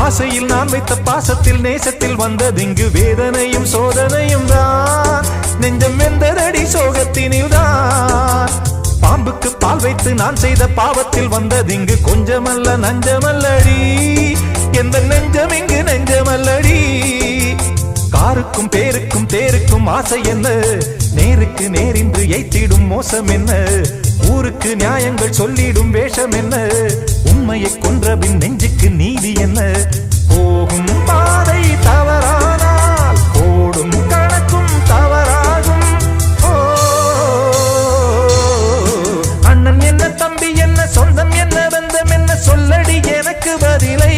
ஆசையில் நான் வைத்த பாசத்தில் நேசத்தில் வந்ததிங்கு வேதனையும் சோதனையும் தான். நெஞ்சம் வெந்ததடி சோகத்தினில் தான். பாம்புக்கு பால் வைத்து நான் செய்த பாவத்தில் வந்ததிங்கு கொஞ்சமல்ல நஞ்சமல்லடி. எந்த நெஞ்சம் இங்கு நெஞ்சமல்லடி. காருக்கும் பேருக்கும் தேருக்கும் ஆசை என்ன, நேருக்கு நேரின்று எய்த்திடும் மோசம் என்ன, ஊருக்கு நியாயங்கள் சொல்லிடும் வேஷம் என்ன, உண்மையை கொன்றபின் நெஞ்சுக்கு நீதி என்ன. போகும் பாதை தவறானால் போடும் கணக்கும் தவறாகும். ஓ அண்ணன் என்ன, தம்பி என்ன, சொந்தம் என்ன, பந்தம் என்ன, சொல்லடி எனக்கு பதிலை.